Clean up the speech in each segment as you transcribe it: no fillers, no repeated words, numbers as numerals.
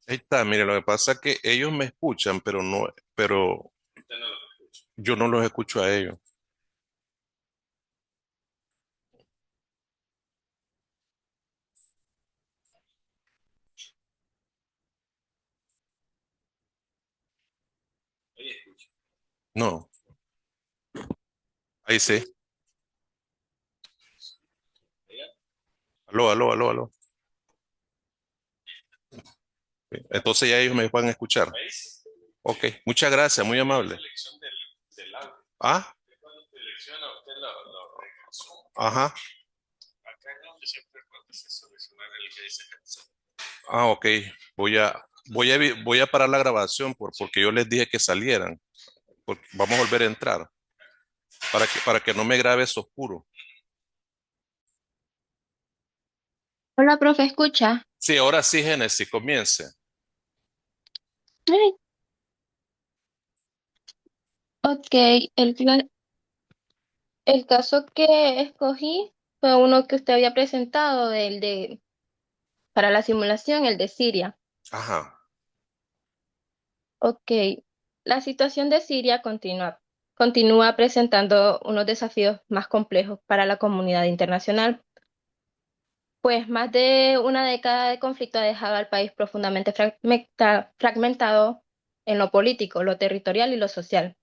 Ahí está, mire, lo que pasa es que ellos me escuchan, pero yo no los escucho a ellos. No, ahí sí. Aló, aló, aló, aló. Entonces ya ellos me pueden escuchar. Ok, muchas gracias, muy amable. Ah, ajá. Ah, ok. Voy a parar la grabación porque yo les dije que salieran. Vamos a volver a entrar para que no me grabe eso oscuro. Hola, profe, escucha. Sí, ahora sí, Génesis, comience. Ay, ok, el caso que escogí fue uno que usted había presentado, para la simulación, el de Siria. Ajá, Ok, la situación de Siria continúa presentando unos desafíos más complejos para la comunidad internacional, pues más de una década de conflicto ha dejado al país profundamente fragmentado en lo político, lo territorial y lo social.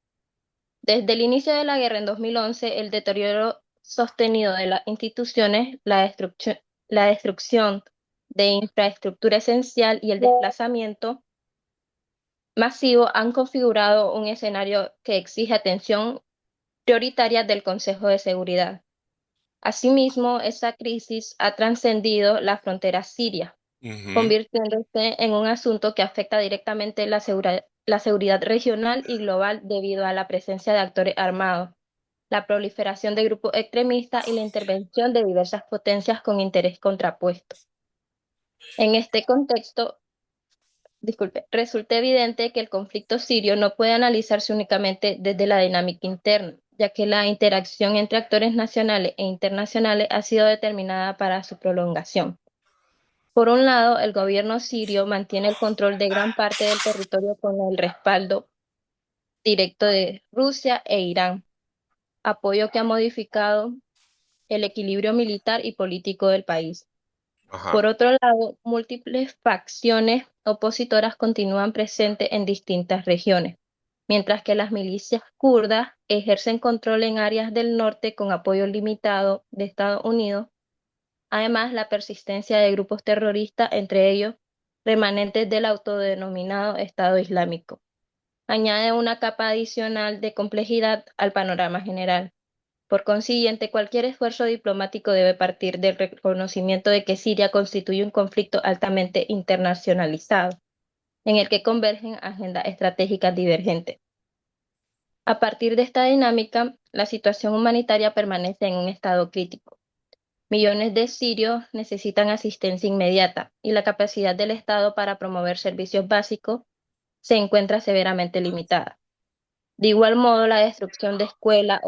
Desde el inicio de la guerra en 2011, el deterioro sostenido de las instituciones, la destrucción de infraestructura esencial y el desplazamiento masivo han configurado un escenario que exige atención prioritaria del Consejo de Seguridad. Asimismo, esta crisis ha trascendido la frontera siria, ujú, convirtiéndose en un asunto que afecta directamente la seguridad regional y global debido a la presencia de actores armados, la proliferación de grupos extremistas y la intervención de diversas potencias con interés contrapuesto. En este contexto, resulta evidente que el conflicto sirio no puede analizarse únicamente desde la dinámica interna, ya que la interacción entre actores nacionales e internacionales ha sido determinada para su prolongación. Por un lado, el gobierno sirio mantiene el control de gran parte del territorio con el respaldo directo de Rusia e Irán, apoyo que ha modificado el equilibrio militar y político del país. Por ajá. otro lado, múltiples facciones opositoras continúan presentes en distintas regiones, mientras que las milicias kurdas ejercen control en áreas del norte con apoyo limitado de Estados Unidos. Además, la persistencia de grupos terroristas, entre ellos remanentes del autodenominado Estado Islámico, añade una capa adicional de complejidad al panorama general. Por consiguiente, cualquier esfuerzo diplomático debe partir del reconocimiento de que Siria constituye un conflicto altamente internacionalizado, en el que convergen agendas estratégicas divergentes. A partir de esta dinámica, la situación humanitaria permanece en un estado crítico. Millones de sirios necesitan asistencia inmediata y la capacidad del Estado para promover servicios básicos se encuentra severamente limitada. De igual modo, la destrucción de escuelas,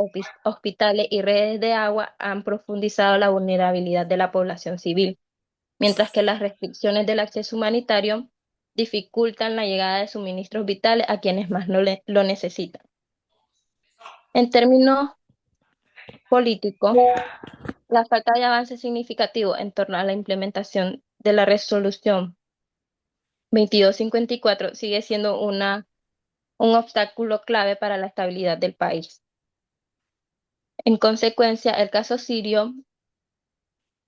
hospitales y redes de agua han profundizado la vulnerabilidad de la población civil, mientras que las restricciones del acceso humanitario dificultan la llegada de suministros vitales a quienes más lo necesitan. En términos políticos, la falta de avance significativo en torno a la implementación de la resolución 2254 sigue siendo un obstáculo clave para la estabilidad del país. En consecuencia, el caso sirio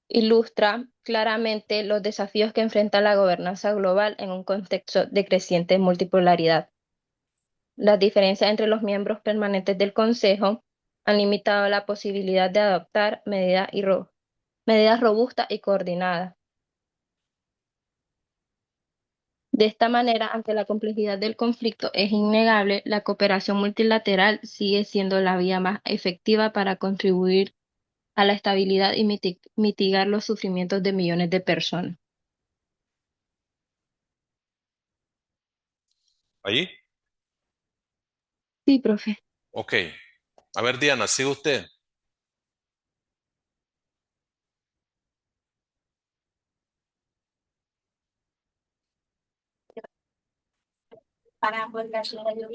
ilustra claramente los desafíos que enfrenta la gobernanza global en un contexto de creciente multipolaridad. Las diferencias entre los miembros permanentes del Consejo han limitado la posibilidad de adoptar medidas robustas y coordinadas. De esta manera, ante la complejidad del conflicto, es innegable, la cooperación multilateral sigue siendo la vía más efectiva para contribuir a la estabilidad y mitigar los sufrimientos de millones de personas. ¿Ahí? Sí, profe. Ok. A ver, Diana, sigue usted.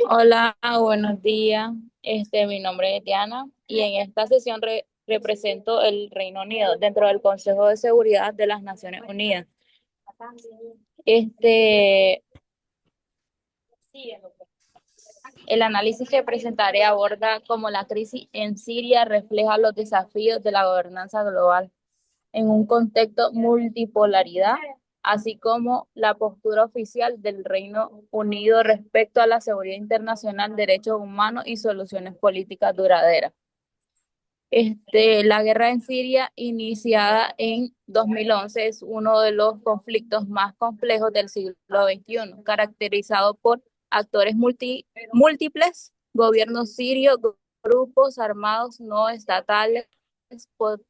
Hola, buenos días. Mi nombre es Diana y en esta sesión represento el Reino Unido dentro del Consejo de Seguridad de las Naciones Unidas. Este, el análisis que presentaré aborda cómo la crisis en Siria refleja los desafíos de la gobernanza global en un contexto multipolaridad, así como la postura oficial del Reino Unido respecto a la seguridad internacional, derechos humanos y soluciones políticas duraderas. La guerra en Siria, iniciada en 2011, es uno de los conflictos más complejos del siglo XXI, caracterizado por actores múltiples, gobierno sirio, grupos armados no estatales, po-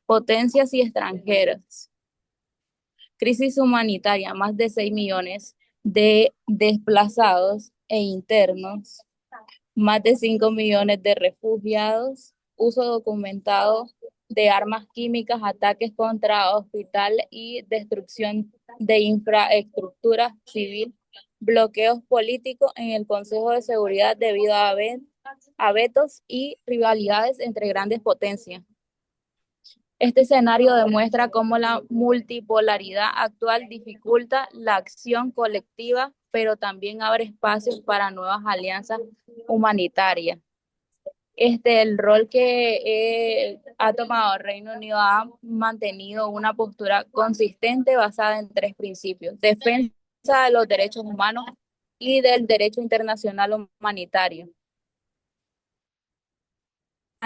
potencias y extranjeras. Crisis humanitaria, más de 6 millones de desplazados e internos, más de 5 millones de refugiados, uso documentado de armas químicas, ataques contra hospitales y destrucción de infraestructura civil, bloqueos políticos en el Consejo de Seguridad debido a vetos y rivalidades entre grandes potencias. Este escenario demuestra cómo la multipolaridad actual dificulta la acción colectiva, pero también abre espacios para nuevas alianzas humanitarias. El rol que ha tomado el Reino Unido ha mantenido una postura consistente basada en tres principios: defensa de los derechos humanos y del derecho internacional humanitario.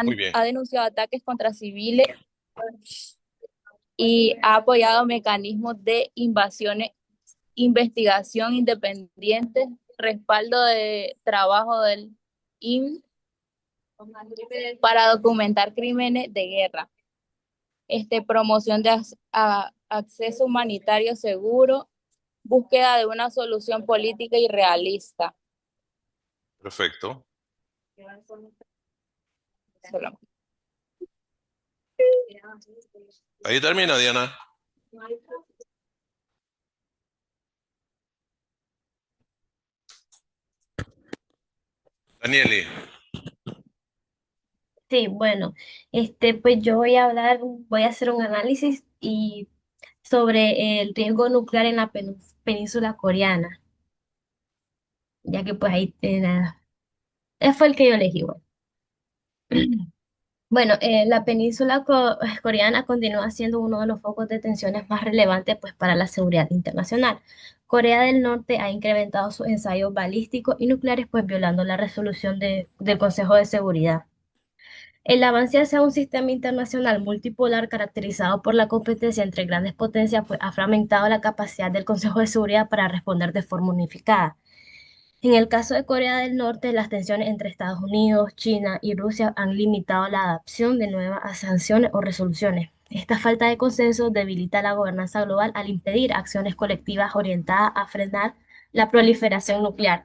Muy bien, Ha denunciado ataques contra civiles y ha apoyado mecanismos de investigación independientes, respaldo de trabajo del INM para documentar crímenes de guerra, promoción de acceso humanitario seguro, búsqueda de una solución política y realista. perfecto. Ahí termina, Diana. Danieli, Sí, bueno, pues yo voy a hablar, voy a hacer un análisis y sobre el riesgo nuclear en la península coreana, ya que pues ahí fue el que yo elegí. Bueno, Bueno, la península coreana continúa siendo uno de los focos de tensiones más relevantes pues, para la seguridad internacional. Corea del Norte ha incrementado sus ensayos balísticos y nucleares, pues violando la resolución del Consejo de Seguridad. El avance hacia un sistema internacional multipolar caracterizado por la competencia entre grandes potencias, pues ha fragmentado la capacidad del Consejo de Seguridad para responder de forma unificada. En el caso de Corea del Norte, las tensiones entre Estados Unidos, China y Rusia han limitado la adopción de nuevas sanciones o resoluciones. Esta falta de consenso debilita la gobernanza global al impedir acciones colectivas orientadas a frenar la proliferación nuclear,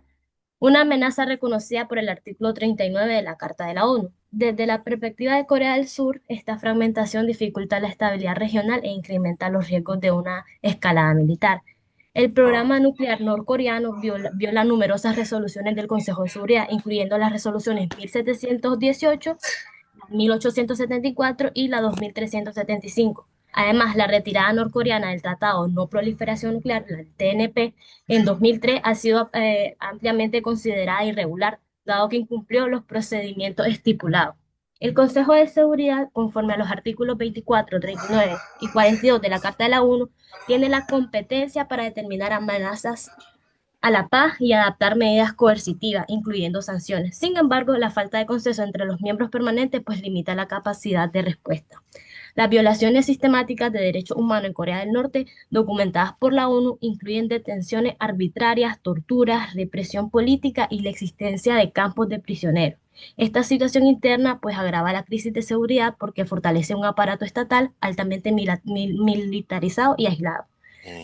una amenaza reconocida por el artículo 39 de la Carta de la ONU. Desde la perspectiva de Corea del Sur, esta fragmentación dificulta la estabilidad regional e incrementa los riesgos de una escalada militar. El ah, programa nuclear norcoreano viola numerosas resoluciones del Consejo de Seguridad, incluyendo las resoluciones 1718, 1874 y la 2375. Además, la retirada norcoreana del Tratado No Proliferación Nuclear, la TNP, en 2003 ha sido ampliamente considerada irregular, dado que incumplió los procedimientos estipulados. El Consejo de Seguridad, conforme a los artículos 24, 39 y 42 de la Carta de la ONU, tiene la competencia para determinar amenazas a la paz y adaptar medidas coercitivas, incluyendo sanciones. Sin embargo, la falta de consenso entre los miembros permanentes pues limita la capacidad de respuesta. Las violaciones sistemáticas de derechos humanos en Corea del Norte, documentadas por la ONU, incluyen detenciones arbitrarias, torturas, represión política y la existencia de campos de prisioneros. Esta situación interna pues agrava la crisis de seguridad porque fortalece un aparato estatal altamente militarizado y aislado.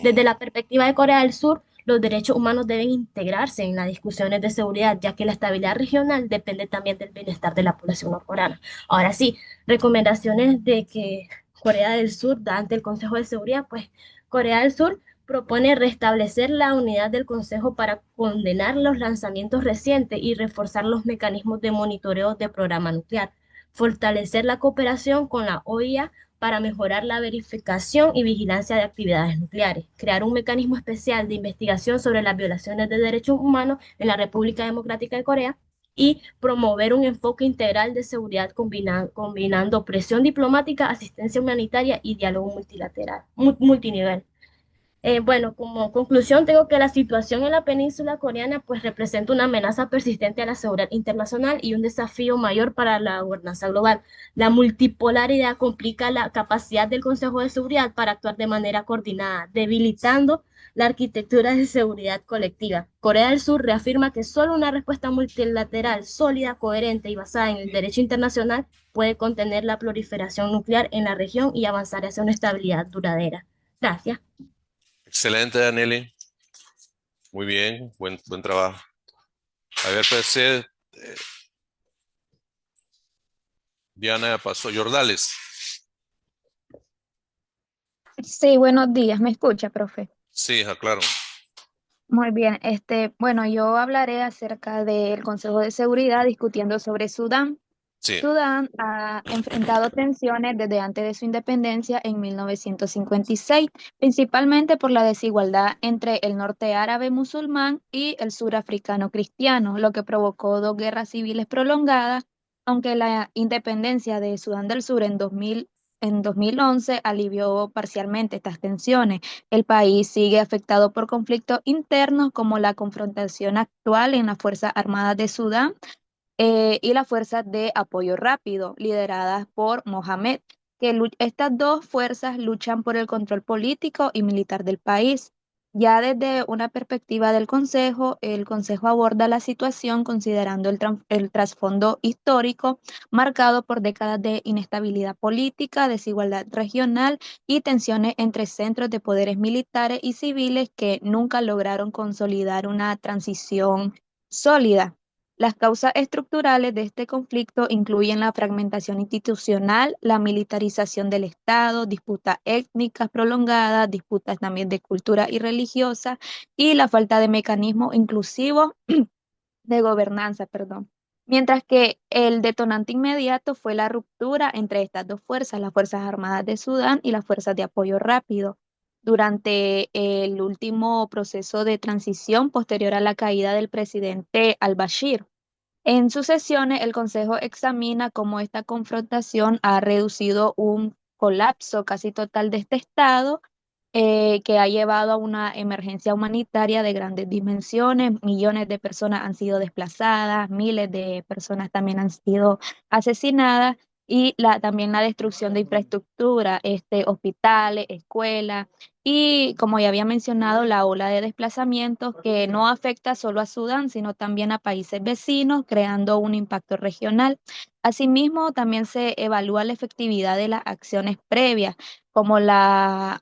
Desde mm, la perspectiva de Corea del Sur, los derechos humanos deben integrarse en las discusiones de seguridad, ya que la estabilidad regional depende también del bienestar de la población norcoreana. Ahora sí, recomendaciones de que Corea del Sur da ante el Consejo de Seguridad, pues Corea del Sur propone restablecer la unidad del Consejo para condenar los lanzamientos recientes y reforzar los mecanismos de monitoreo del programa nuclear, fortalecer la cooperación con la OIA para mejorar la verificación y vigilancia de actividades nucleares, crear un mecanismo especial de investigación sobre las violaciones de derechos humanos en la República Democrática de Corea y promover un enfoque integral de seguridad combinando presión diplomática, asistencia humanitaria y diálogo multilateral, multinivel. Bueno, como conclusión, tengo que la situación en la península coreana pues representa una amenaza persistente a la seguridad internacional y un desafío mayor para la gobernanza global. La multipolaridad complica la capacidad del Consejo de Seguridad para actuar de manera coordinada, debilitando la arquitectura de seguridad colectiva. Corea del Sur reafirma que solo una respuesta multilateral, sólida, coherente y basada en el derecho internacional puede contener la proliferación nuclear en la región y avanzar hacia una estabilidad duradera. Gracias. Excelente, Danieli. Muy bien, buen trabajo. A ver, pues, Diana ya pasó. Jordales. Sí, buenos días. ¿Me escucha, profe? Sí, claro. Muy bien. Bueno, yo hablaré acerca del Consejo de Seguridad discutiendo sobre Sudán. Sí. Sudán ha enfrentado tensiones desde antes de su independencia en 1956, principalmente por la desigualdad entre el norte árabe musulmán y el sur africano cristiano, lo que provocó dos guerras civiles prolongadas, aunque la independencia de Sudán del Sur en 2011 alivió parcialmente estas tensiones. El país sigue afectado por conflictos internos como la confrontación actual en las Fuerzas Armadas de Sudán y las fuerzas de apoyo rápido, lideradas por Mohamed, estas dos fuerzas luchan por el control político y militar del país. Ya desde una perspectiva del Consejo, el Consejo aborda la situación considerando el trasfondo histórico marcado por décadas de inestabilidad política, desigualdad regional y tensiones entre centros de poderes militares y civiles que nunca lograron consolidar una transición sólida. Las causas estructurales de este conflicto incluyen la fragmentación institucional, la militarización del Estado, disputas étnicas prolongadas, disputas también de cultura y religiosa, y la falta de mecanismos inclusivos de gobernanza, perdón. Mientras que el detonante inmediato fue la ruptura entre estas dos fuerzas, las Fuerzas Armadas de Sudán y las Fuerzas de Apoyo Rápido, durante el último proceso de transición posterior a la caída del presidente al-Bashir. En sus sesiones, el Consejo examina cómo esta confrontación ha reducido un colapso casi total de este Estado, que ha llevado a una emergencia humanitaria de grandes dimensiones. Millones de personas han sido desplazadas, miles de personas también han sido asesinadas y también la destrucción de infraestructura, hospitales, escuelas y, como ya había mencionado, la ola de desplazamientos que no afecta solo a Sudán, sino también a países vecinos, creando un impacto regional. Asimismo, también se evalúa la efectividad de las acciones previas, como una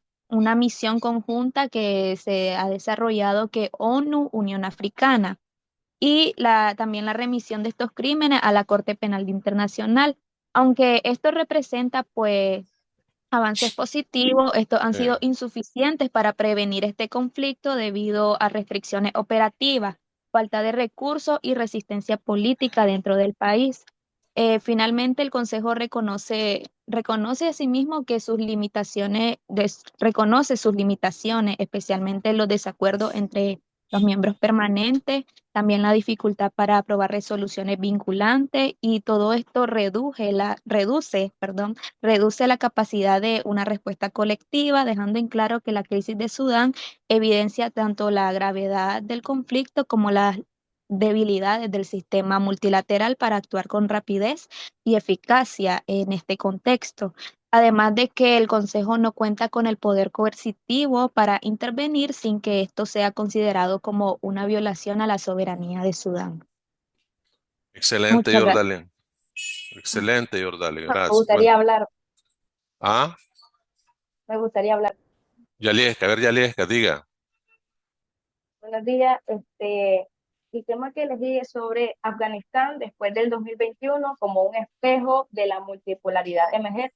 misión conjunta que se ha desarrollado que ONU, Unión Africana, y también la remisión de estos crímenes a la Corte Penal Internacional. Aunque esto representa pues avances positivos, estos han sido insuficientes para prevenir este conflicto debido a restricciones operativas, falta de recursos y resistencia política dentro del país. Finalmente, el Consejo reconoce asimismo que reconoce sus limitaciones, especialmente los desacuerdos entre los miembros permanentes, también la dificultad para aprobar resoluciones vinculantes y todo esto reduce la capacidad de una respuesta colectiva, dejando en claro que la crisis de Sudán evidencia tanto la gravedad del conflicto como las debilidades del sistema multilateral para actuar con rapidez y eficacia en este contexto. Además de que el Consejo no cuenta con el poder coercitivo para intervenir sin que esto sea considerado como una violación a la soberanía de Sudán. Excelente, Muchas gracias. Jordale. Excelente, Jordale. Me Gracias. Bueno. gustaría hablar. Ah, Me gustaría hablar. Yaliesca, a ver, Yaliesca, diga. Buenos días. El tema que elegí es sobre Afganistán después del 2021 como un espejo de la multipolaridad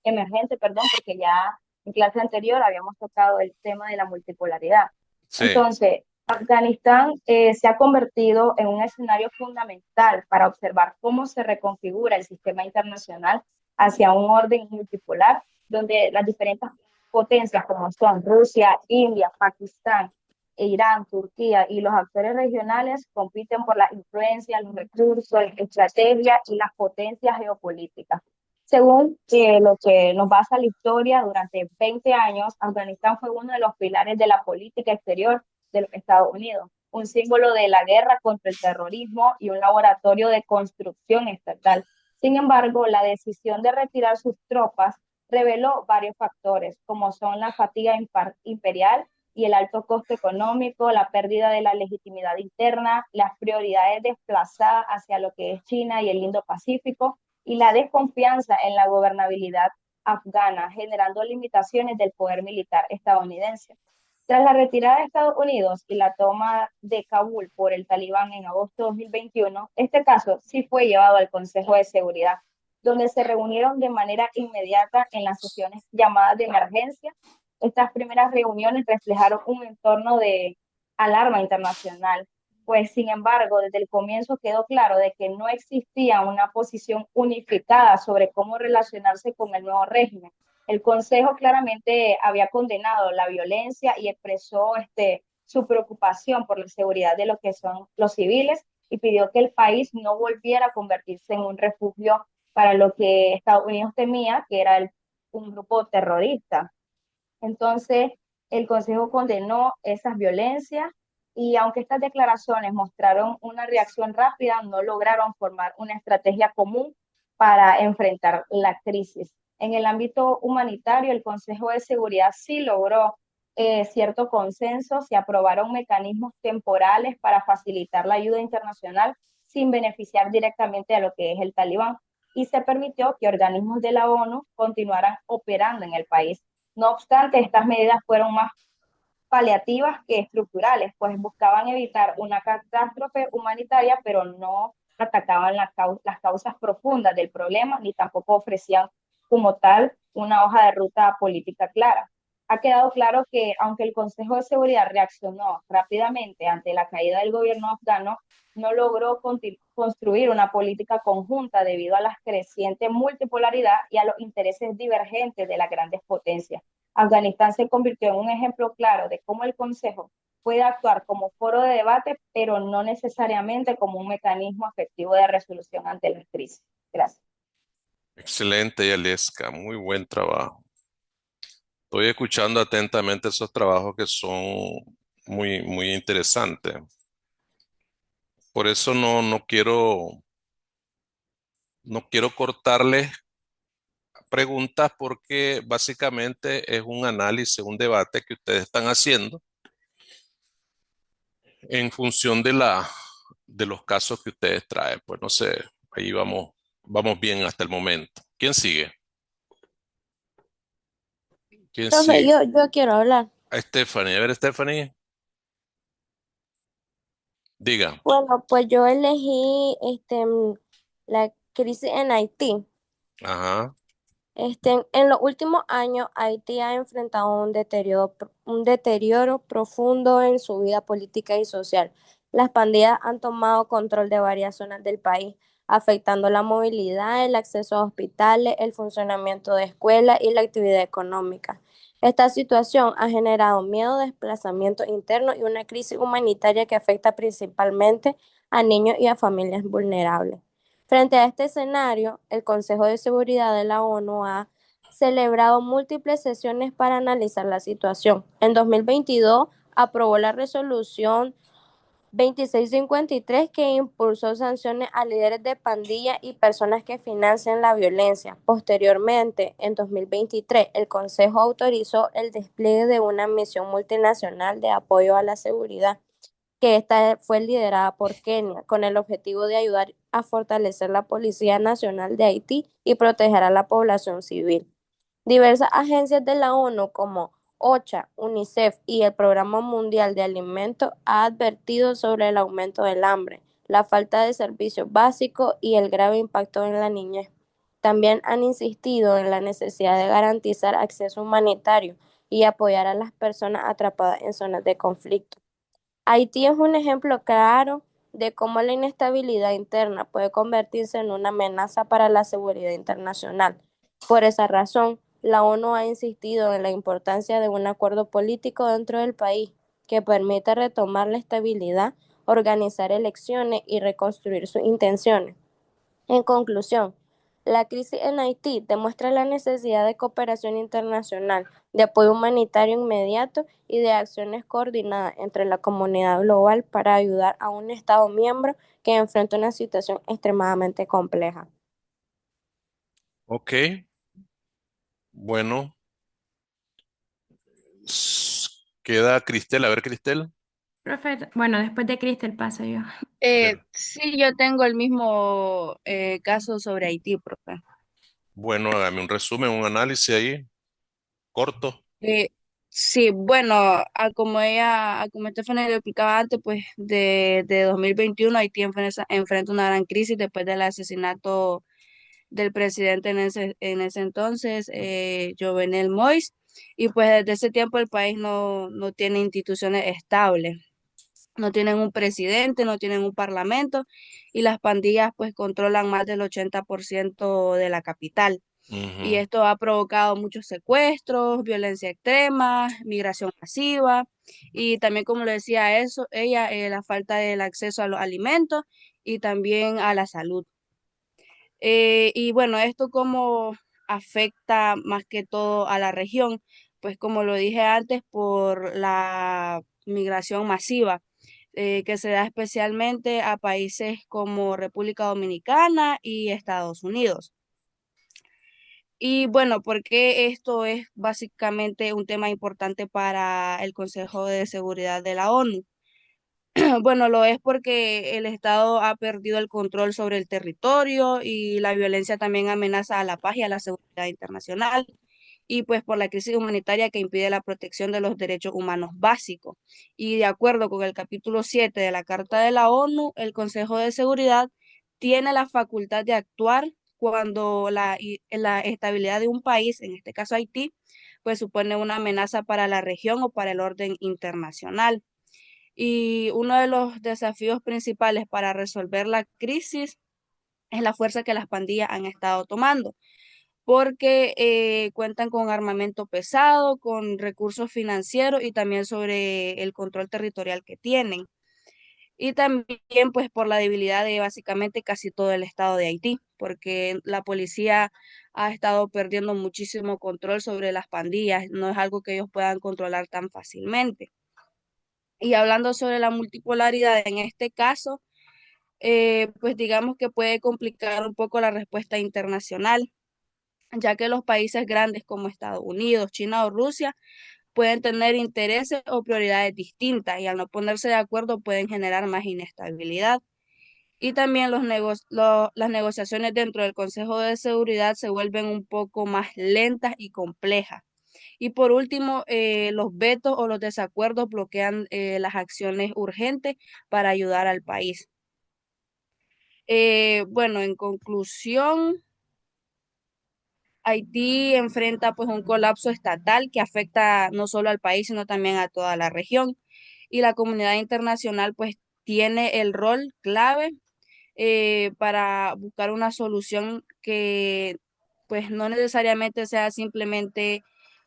emergente, perdón, porque ya en clase anterior habíamos tocado el tema de la multipolaridad. Sí, Entonces, Afganistán se ha convertido en un escenario fundamental para observar cómo se reconfigura el sistema internacional hacia un orden multipolar, donde las diferentes potencias como son Rusia, India, Pakistán, Irán, Turquía y los actores regionales compiten por la influencia, los recursos, la estrategia y las potencias geopolíticas. Según lo que nos basa la historia, durante 20 años, Afganistán fue uno de los pilares de la política exterior de los Estados Unidos, un símbolo de la guerra contra el terrorismo y un laboratorio de construcción estatal. Sin embargo, la decisión de retirar sus tropas reveló varios factores, como son la fatiga imperial y el alto costo económico, la pérdida de la legitimidad interna, las prioridades desplazadas hacia lo que es China y el Indo-Pacífico, y la desconfianza en la gobernabilidad afgana, generando limitaciones del poder militar estadounidense. Tras la retirada de Estados Unidos y la toma de Kabul por el Talibán en agosto de 2021, este caso sí fue llevado al Consejo de Seguridad, donde se reunieron de manera inmediata en las sesiones llamadas de emergencia. Estas primeras reuniones reflejaron un entorno de alarma internacional, pues sin embargo, desde el comienzo quedó claro de que no existía una posición unificada sobre cómo relacionarse con el nuevo régimen. El Consejo claramente había condenado la violencia y expresó su preocupación por la seguridad de lo que son los civiles y pidió que el país no volviera a convertirse en un refugio para lo que Estados Unidos temía, que era un grupo terrorista. Entonces, el Consejo condenó esas violencias y aunque estas declaraciones mostraron una reacción rápida, no lograron formar una estrategia común para enfrentar la crisis. En el ámbito humanitario, el Consejo de Seguridad sí logró cierto consenso, se aprobaron mecanismos temporales para facilitar la ayuda internacional sin beneficiar directamente a lo que es el Talibán y se permitió que organismos de la ONU continuaran operando en el país. No obstante, estas medidas fueron más paliativas que estructurales, pues buscaban evitar una catástrofe humanitaria, pero no atacaban las causas profundas del problema, ni tampoco ofrecían como tal una hoja de ruta política clara. Ha quedado claro que aunque el Consejo de Seguridad reaccionó rápidamente ante la caída del gobierno afgano, no logró construir una política conjunta debido a la creciente multipolaridad y a los intereses divergentes de las grandes potencias. Afganistán se convirtió en un ejemplo claro de cómo el Consejo puede actuar como foro de debate, pero no necesariamente como un mecanismo efectivo de resolución ante las crisis. Gracias. excelente, Yaleska, muy buen trabajo. Estoy escuchando atentamente esos trabajos que son muy, muy interesantes. Por eso no quiero cortarles preguntas porque básicamente es un análisis, un debate que ustedes están haciendo en función de los casos que ustedes traen. Pues no sé, ahí vamos bien hasta el momento. ¿Quién sigue? ¿Quién Profe, sigue? yo quiero hablar. A Stephanie. A ver, Stephanie, diga. Bueno, pues yo elegí la crisis en Haití. Ajá. En los últimos años, Haití ha enfrentado un deterioro profundo en su vida política y social. Las pandillas han tomado control de varias zonas del país, afectando la movilidad, el acceso a hospitales, el funcionamiento de escuelas y la actividad económica. Esta situación ha generado miedo, desplazamiento interno y una crisis humanitaria que afecta principalmente a niños y a familias vulnerables. Frente a este escenario, el Consejo de Seguridad de la ONU ha celebrado múltiples sesiones para analizar la situación. En 2022 aprobó la resolución 2653 que impulsó sanciones a líderes de pandillas y personas que financian la violencia. Posteriormente, en 2023, el Consejo autorizó el despliegue de una misión multinacional de apoyo a la seguridad que esta fue liderada por Kenia, con el objetivo de ayudar a fortalecer la Policía Nacional de Haití y proteger a la población civil. Diversas agencias de la ONU como OCHA, UNICEF y el Programa Mundial de Alimentos han advertido sobre el aumento del hambre, la falta de servicios básicos y el grave impacto en la niñez. También han insistido en la necesidad de garantizar acceso humanitario y apoyar a las personas atrapadas en zonas de conflicto. Haití es un ejemplo claro de cómo la inestabilidad interna puede convertirse en una amenaza para la seguridad internacional. Por esa razón, la ONU ha insistido en la importancia de un acuerdo político dentro del país que permita retomar la estabilidad, organizar elecciones y reconstruir sus intenciones. En conclusión, la crisis en Haití demuestra la necesidad de cooperación internacional, de apoyo humanitario inmediato y de acciones coordinadas entre la comunidad global para ayudar a un Estado miembro que enfrenta una situación extremadamente compleja. Ok, bueno, queda Cristel. A ver, Cristel. Profe, bueno, después de Cristel paso yo. Del- Sí, yo tengo el mismo caso sobre Haití, profe. Bueno, hágame un resumen, un análisis ahí, corto. Eh, sí, bueno, como Stephanie le explicaba antes, pues de 2021 Haití enfrenta una gran crisis después del asesinato del presidente en ese entonces, Jovenel Moïse, y pues desde ese tiempo el país no tiene instituciones estables. No tienen un presidente, no tienen un parlamento y las pandillas pues controlan más del 80% de la capital. Y Ujú. esto ha provocado muchos secuestros, violencia extrema, migración masiva y también, como le decía ella, la falta del acceso a los alimentos y también a la salud. Y bueno, esto cómo afecta más que todo a la región, pues como lo dije antes, por la migración masiva que se da especialmente a países como República Dominicana y Estados Unidos. Y bueno, porque esto es básicamente un tema importante para el Consejo de Seguridad de la ONU. Bueno, lo es porque el Estado ha perdido el control sobre el territorio y la violencia también amenaza a la paz y a la seguridad internacional y pues por la crisis humanitaria que impide la protección de los derechos humanos básicos. Y de acuerdo con el capítulo 7 de la Carta de la ONU, el Consejo de Seguridad tiene la facultad de actuar cuando la estabilidad de un país, en este caso Haití, pues supone una amenaza para la región o para el orden internacional. Y uno de los desafíos principales para resolver la crisis es la fuerza que las pandillas han estado tomando, porque cuentan con armamento pesado, con recursos financieros y también sobre el control territorial que tienen. Y también pues por la debilidad de básicamente casi todo el estado de Haití, porque la policía ha estado perdiendo muchísimo control sobre las pandillas, no es algo que ellos puedan controlar tan fácilmente. Y hablando sobre la multipolaridad en este caso, pues digamos que puede complicar un poco la respuesta internacional, ya que los países grandes como Estados Unidos, China o Rusia pueden tener intereses o prioridades distintas y al no ponerse de acuerdo pueden generar más inestabilidad. Y también las negociaciones dentro del Consejo de Seguridad se vuelven un poco más lentas y complejas. Y por último, los vetos o los desacuerdos bloquean las acciones urgentes para ayudar al país. Bueno, en conclusión, Haití enfrenta pues un colapso estatal que afecta no solo al país, sino también a toda la región. Y la comunidad internacional pues tiene el rol clave para buscar una solución que pues no necesariamente sea simplemente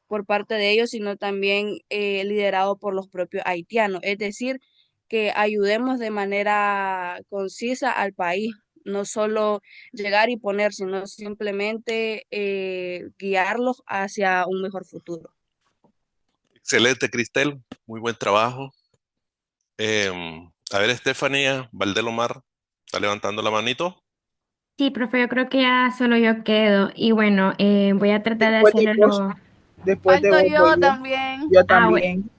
por parte de ellos, sino también liderado por los propios haitianos. Es decir, que ayudemos de manera concisa al país, no solo llegar y poner, sino simplemente guiarlos hacia un mejor futuro. Excelente, Cristel. Muy buen trabajo. A ver, Estefanía Valdelomar, está levantando la manito. Sí, profe, yo creo que ya solo yo quedo. Y bueno, voy a tratar de Después de hacerlo vos, después de Falto vos voy yo yo. también. Yo Ah, bueno. también.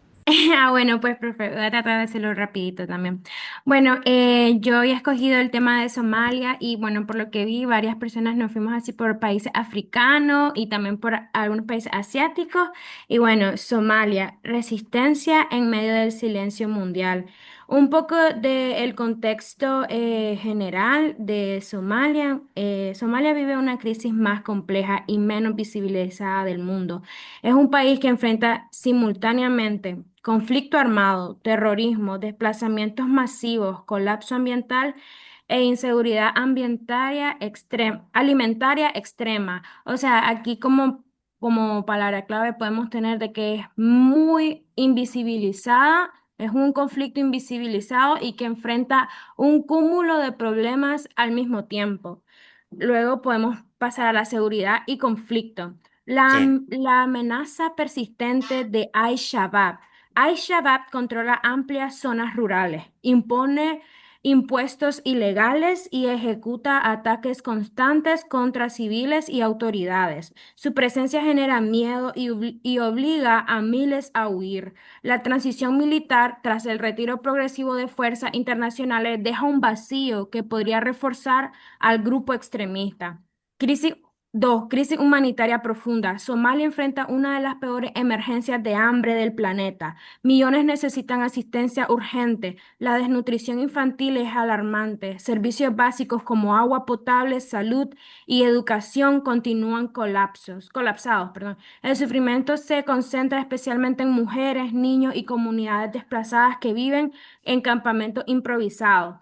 Bueno, pues, profe, voy a tratar de hacerlo rapidito también. Bueno, yo había escogido el tema de Somalia y bueno, por lo que vi, varias personas nos fuimos así por países africanos y también por algunos países asiáticos. Y bueno, Somalia, resistencia en medio del silencio mundial. Un poco del contexto general de Somalia. Somalia vive una crisis más compleja y menos visibilizada del mundo. Es un país que enfrenta simultáneamente conflicto armado, terrorismo, desplazamientos masivos, colapso ambiental e inseguridad alimentaria extrema. O sea, aquí como palabra clave podemos tener de que es muy invisibilizada, es un conflicto invisibilizado y que enfrenta un cúmulo de problemas al mismo tiempo. Luego podemos pasar a la seguridad y conflicto. Sí, La amenaza persistente de Al-Shabaab. Al-Shabaab controla amplias zonas rurales, impone impuestos ilegales y ejecuta ataques constantes contra civiles y autoridades. Su presencia genera miedo y obliga a miles a huir. La transición militar tras el retiro progresivo de fuerzas internacionales deja un vacío que podría reforzar al grupo extremista. Crisis 2. Crisis humanitaria profunda. Somalia enfrenta una de las peores emergencias de hambre del planeta. Millones necesitan asistencia urgente. La desnutrición infantil es alarmante. Servicios básicos como agua potable, salud y educación continúan colapsados, perdón. El sufrimiento se concentra especialmente en mujeres, niños y comunidades desplazadas que viven en campamentos improvisados.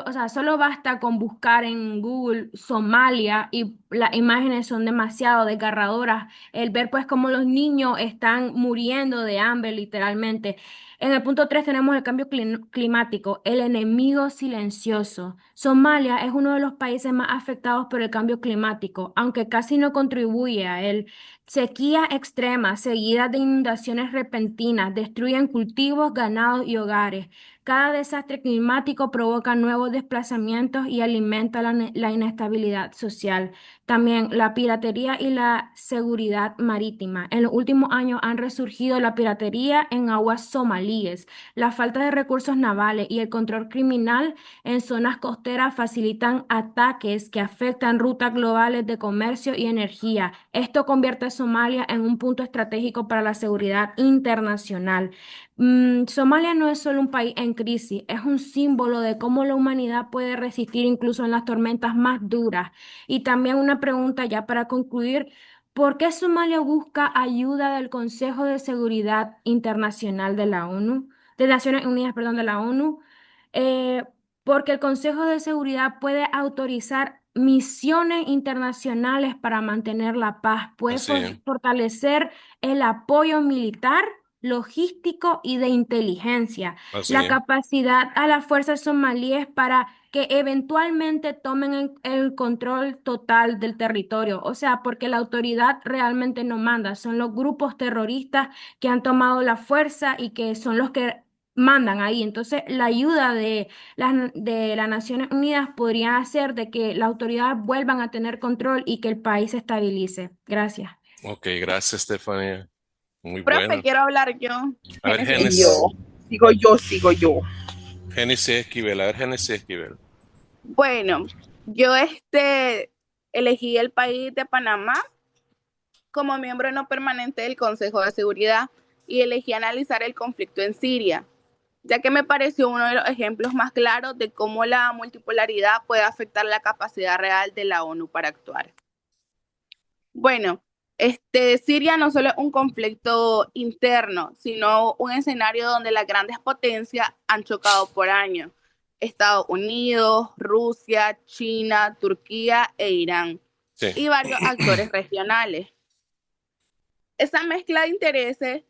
O sea, solo basta con buscar en Google Somalia y las imágenes son demasiado desgarradoras. El ver pues cómo los niños están muriendo de hambre literalmente. En el punto 3 tenemos el cambio climático, el enemigo silencioso. Somalia es uno de los países más afectados por el cambio climático, aunque casi no contribuye a él. Sequía extrema, seguidas de inundaciones repentinas, destruyen cultivos, ganados y hogares. Cada desastre climático provoca nuevos desplazamientos y alimenta la inestabilidad social. También la piratería y la seguridad marítima. En los últimos años han resurgido la piratería en aguas somalíes. La falta de recursos navales y el control criminal en zonas costeras facilitan ataques que afectan rutas globales de comercio y energía. Esto convierte a Somalia en un punto estratégico para la seguridad internacional. Somalia no es solo un país en crisis, es un símbolo de cómo la humanidad puede resistir incluso en las tormentas más duras. Y también una pregunta ya para concluir, ¿por qué Somalia busca ayuda del Consejo de Seguridad Internacional de la ONU, de Naciones Unidas, perdón, de la ONU? Eh, Porque el Consejo de Seguridad puede autorizar misiones internacionales para mantener la paz, puede así es, fortalecer el apoyo militar logístico y de inteligencia, así la es. capacidad a las fuerzas somalíes para que eventualmente tomen el control total del territorio. O sea, porque la autoridad realmente no manda, son los grupos terroristas que han tomado la fuerza y que son los que mandan ahí. Entonces, la ayuda de las Naciones Unidas podría hacer de que la autoridad vuelvan a tener control y que el país se estabilice. Gracias. Ok, gracias, Stephanie. Muy Profe, bueno. quiero hablar yo. A ver, Génesis Y yo, Esquivel. Génesis. sigo yo. Génesis Esquivel. A ver, Génesis Esquivel. Bueno, yo elegí el país de Panamá como miembro no permanente del Consejo de Seguridad y elegí analizar el conflicto en Siria, ya que me pareció uno de los ejemplos más claros de cómo la multipolaridad puede afectar la capacidad real de la ONU para actuar. Bueno, Siria no solo es un conflicto interno, sino un escenario donde las grandes potencias han chocado por años. Estados Unidos, Rusia, China, Turquía e Irán, Sí, y varios actores regionales. Esa mezcla de intereses,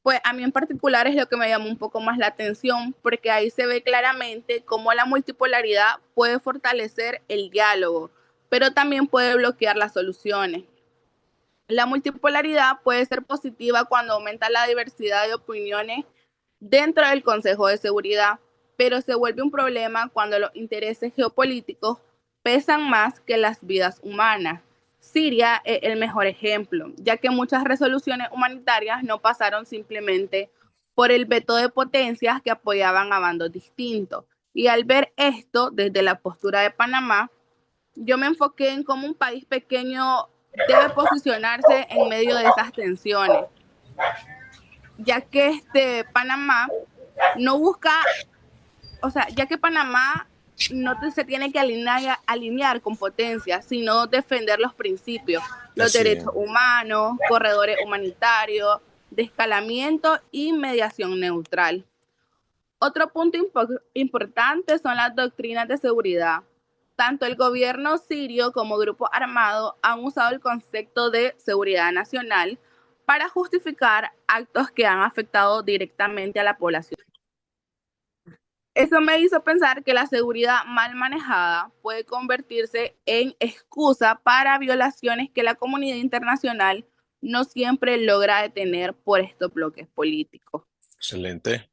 pues a mí en particular es lo que me llamó un poco más la atención, porque ahí se ve claramente cómo la multipolaridad puede fortalecer el diálogo, pero también puede bloquear las soluciones. La multipolaridad puede ser positiva cuando aumenta la diversidad de opiniones dentro del Consejo de Seguridad, pero se vuelve un problema cuando los intereses geopolíticos pesan más que las vidas humanas. Siria es el mejor ejemplo, ya que muchas resoluciones humanitarias no pasaron simplemente por el veto de potencias que apoyaban a bandos distintos. Y al ver esto desde la postura de Panamá, yo me enfoqué en cómo un país pequeño debe posicionarse en medio de esas tensiones, ya que Panamá no busca o sea, ya que Panamá no se tiene que alinear con potencias, sino defender los principios, los Así es. derechos humanos, corredores humanitarios, descalamiento y mediación neutral. Otro punto importante son las doctrinas de seguridad. Tanto el gobierno sirio como grupos armados han usado el concepto de seguridad nacional para justificar actos que han afectado directamente a la población. Eso me hizo pensar que la seguridad mal manejada puede convertirse en excusa para violaciones que la comunidad internacional no siempre logra detener por estos bloques políticos. Excelente.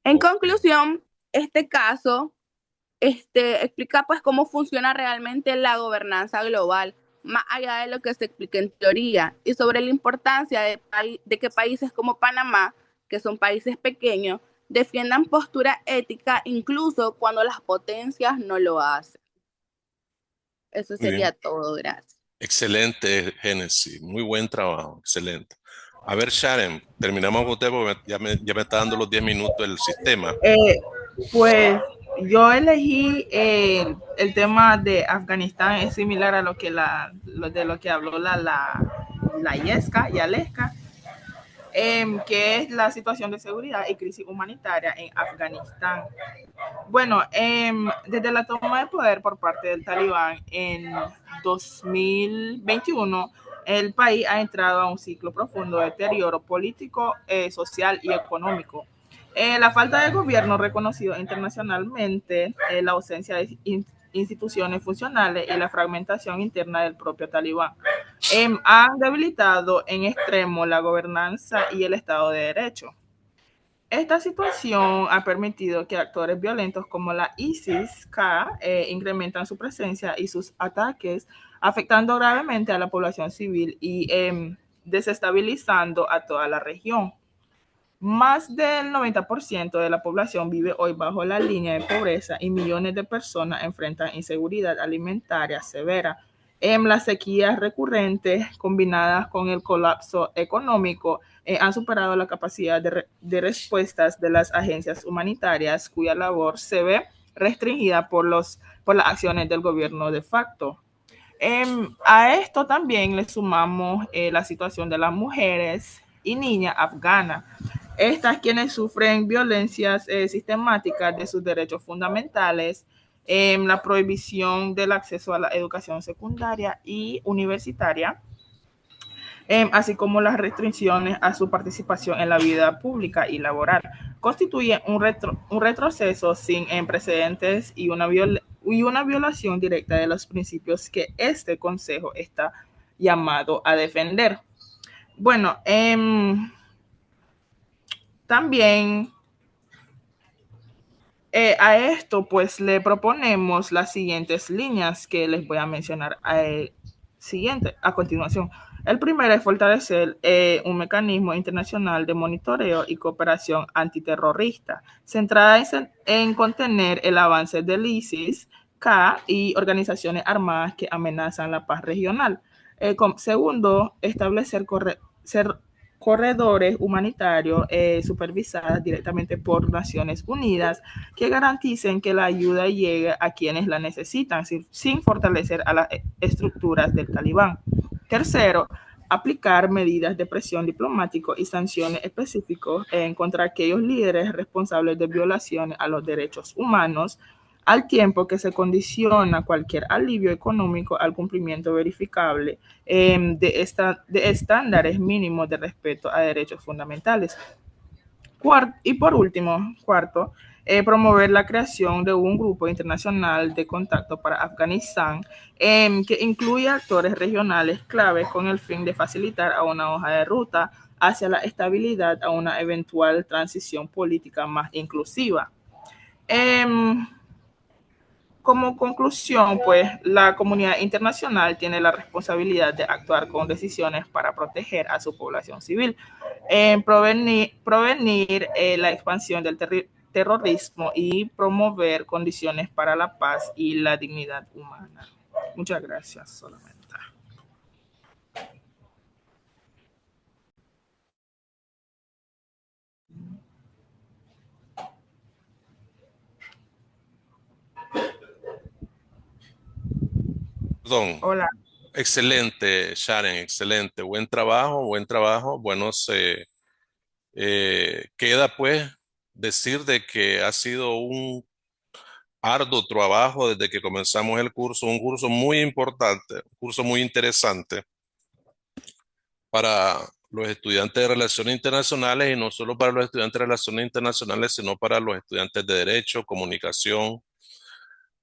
En conclusión, este caso explica pues cómo funciona realmente la gobernanza global, más allá de lo que se explica en teoría, y sobre la importancia de que países como Panamá, que son países pequeños, defiendan postura ética incluso cuando las potencias no lo hacen. Eso Muy sería bien. todo, gracias. Excelente, Génesis. Muy buen trabajo. Excelente. A ver, Sharon, terminamos con usted porque ya me está dando los 10 minutos el sistema. Pues yo elegí el tema de Afganistán, es similar a lo que de lo que habló la Yesca y Aleska, que es la situación de seguridad y crisis humanitaria en Afganistán. Bueno, desde la toma de poder por parte del Talibán en 2021, el país ha entrado a un ciclo profundo de deterioro político, social y económico. La falta de gobierno reconocido internacionalmente, la ausencia de instituciones funcionales y la fragmentación interna del propio Talibán han debilitado en extremo la gobernanza y el Estado de Derecho. Esta situación ha permitido que actores violentos como la ISIS-K incrementan su presencia y sus ataques, afectando gravemente a la población civil y desestabilizando a toda la región. Más del 90% de la población vive hoy bajo la línea de pobreza y millones de personas enfrentan inseguridad alimentaria severa. Las sequías recurrentes combinadas con el colapso económico han superado la capacidad de respuestas de las agencias humanitarias, cuya labor se ve restringida por las acciones del gobierno de facto. A esto también le sumamos la situación de las mujeres y niñas afganas. Estas quienes sufren violencias sistemáticas de sus derechos fundamentales, la prohibición del acceso a la educación secundaria y universitaria, así como las restricciones a su participación en la vida pública y laboral, constituyen un retroceso sin precedentes y una violación directa de los principios que este Consejo está llamado a defender. Bueno, también a esto pues le proponemos las siguientes líneas que les voy a mencionar a continuación. El primero es fortalecer un mecanismo internacional de monitoreo y cooperación antiterrorista, centrada en contener el avance del ISIS-K y organizaciones armadas que amenazan la paz regional. Segundo, establecer corredores humanitarios supervisados directamente por Naciones Unidas que garanticen que la ayuda llegue a quienes la necesitan sin fortalecer a las estructuras del Talibán. Tercero, aplicar medidas de presión diplomático y sanciones específicas contra aquellos líderes responsables de violaciones a los derechos humanos, al tiempo que se condiciona cualquier alivio económico al cumplimiento verificable de estándares mínimos de respeto a derechos fundamentales. Y por último, cuarto, promover la creación de un grupo internacional de contacto para Afganistán que incluya actores regionales claves con el fin de facilitar a una hoja de ruta hacia la estabilidad a una eventual transición política más inclusiva. Como conclusión, pues la comunidad internacional tiene la responsabilidad de actuar con decisiones para proteger a su población civil, prevenir la expansión del terrorismo y promover condiciones para la paz y la dignidad humana. Muchas gracias solamente. Perdón. Hola. Excelente, Sharon, excelente. Buen trabajo, buen trabajo. Bueno, queda pues decir de que ha sido un arduo trabajo desde que comenzamos el curso, un curso muy importante, un curso muy interesante para los estudiantes de Relaciones Internacionales y no solo para los estudiantes de Relaciones Internacionales, sino para los estudiantes de Derecho, Comunicación,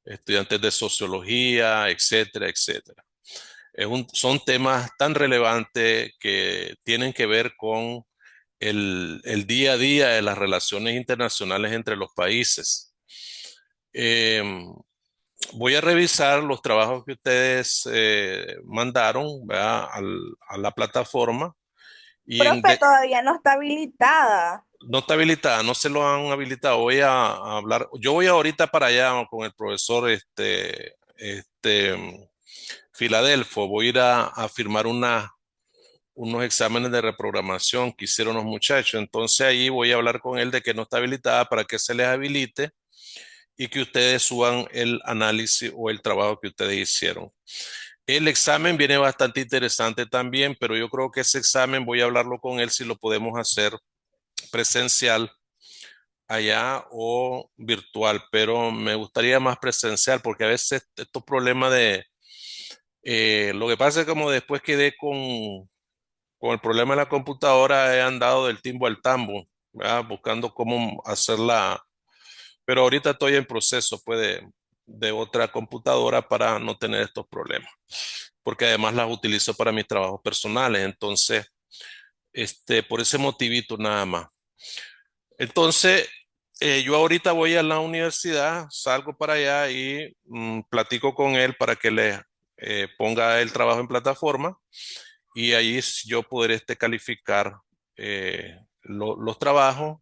estudiantes de Sociología, etcétera, etcétera. Son temas tan relevantes que tienen que ver con el día a día de las relaciones internacionales entre los países. Em, Voy a revisar los trabajos que ustedes mandaron, ¿verdad? A la plataforma y Profe, todavía no está habilitada. no está habilitada, no se lo han habilitado. Voy a hablar, yo voy ahorita para allá con el profesor Filadelfo, voy a ir a firmar unos exámenes de reprogramación que hicieron los muchachos. Entonces ahí voy a hablar con él de que no está habilitada para que se les habilite y que ustedes suban el análisis o el trabajo que ustedes hicieron. El examen viene bastante interesante también, pero yo creo que ese examen voy a hablarlo con él si lo podemos hacer presencial allá o virtual, pero me gustaría más presencial porque a veces estos problemas lo que pasa es que como después quedé con el problema de la computadora he andado del timbo al tambo, ¿verdad? Buscando cómo hacerla, pero ahorita estoy en proceso pues de otra computadora para no tener estos problemas, porque además las utilizo para mis trabajos personales, entonces, por ese motivito nada más. Entonces, yo ahorita voy a la universidad, salgo para allá y platico con él para que le ponga el trabajo en plataforma y ahí yo poder calificar los trabajos.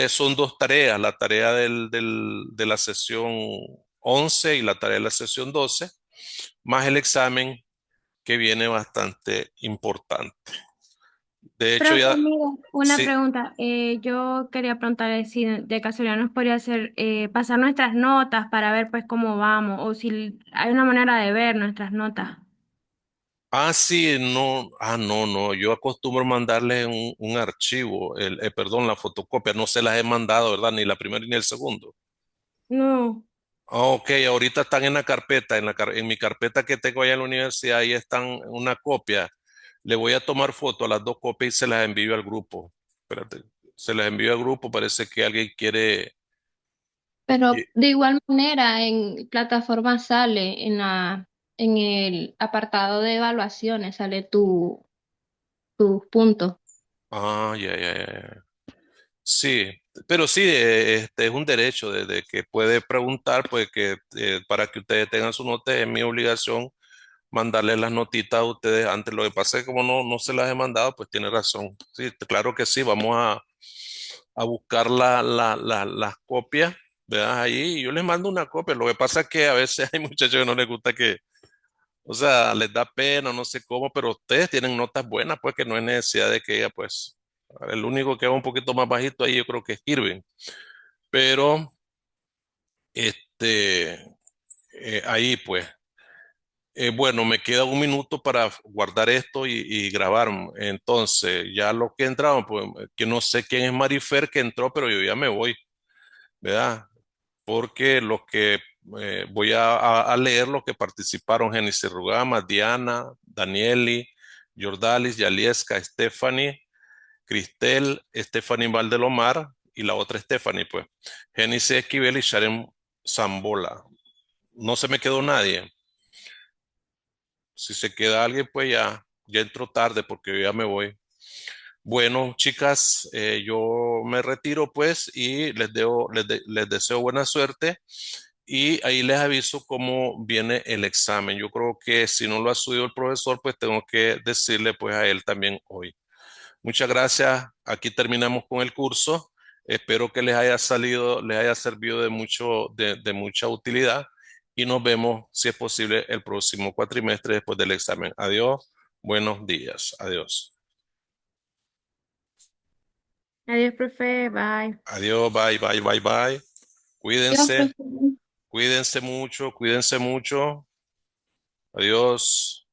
Son dos tareas, la tarea de la sesión 11 y la tarea de la sesión 12, más el examen que viene bastante importante. De hecho, Profe, ya, mira, una sí. pregunta. Yo quería preguntarle si de casualidad nos podría hacer pasar nuestras notas para ver pues cómo vamos o si hay una manera de ver nuestras notas. Ah, sí, no, no, no, yo acostumbro mandarles un archivo, perdón, la fotocopia, no se las he mandado, ¿verdad? Ni la primera ni el segundo. No. Ah, ok, ahorita están en la carpeta, en mi carpeta que tengo allá en la universidad, ahí están una copia. Le voy a tomar foto a las dos copias y se las envío al grupo. Espérate, se las envío al grupo, parece que alguien quiere. Pero eh, de igual manera en plataforma sale en el apartado de evaluaciones, sale tus puntos. ya, ya, ya, ya. Sí, pero sí, este es un derecho de que puede preguntar, pues que para que ustedes tengan su nota, es mi obligación mandarle las notitas a ustedes antes. Lo que pasa es que como no se las he mandado, pues tiene razón. Sí, claro que sí, vamos a buscar las copias, ¿verdad? Ahí y yo les mando una copia. Lo que pasa es que a veces hay muchachos que no les gusta o sea, les da pena, no sé cómo, pero ustedes tienen notas buenas, pues que no hay necesidad de que ella, pues, el único que va un poquito más bajito ahí yo creo que es Irving. Pero, este, ahí pues, bueno, me queda un minuto para guardar esto y grabar. Entonces, ya lo que entraron, pues, que no sé quién es Marifer que entró, pero yo ya me voy, ¿verdad? Porque los que voy a leer los que participaron: Génesis Rugama, Diana, Danieli, Jordalis, Yalieska, Stephanie, Cristel, Stephanie Valdelomar y la otra Stephanie, pues, Génesis Esquivel y Sharon Zambola. No se me quedó nadie. Si se queda alguien, pues ya entro tarde porque yo ya me voy. Bueno, chicas, yo me retiro pues y les deseo buena suerte y ahí les aviso cómo viene el examen. Yo creo que si no lo ha subido el profesor, pues tengo que decirle pues a él también hoy. Muchas gracias. Aquí terminamos con el curso. Espero que les haya servido de mucha utilidad y nos vemos, si es posible, el próximo cuatrimestre después del examen. Adiós. Buenos días. Adiós. Adiós, profe. Bye. Adiós. Bye, bye, bye, bye. Dios, Cuídense. profe. Cuídense mucho. Cuídense mucho. Adiós.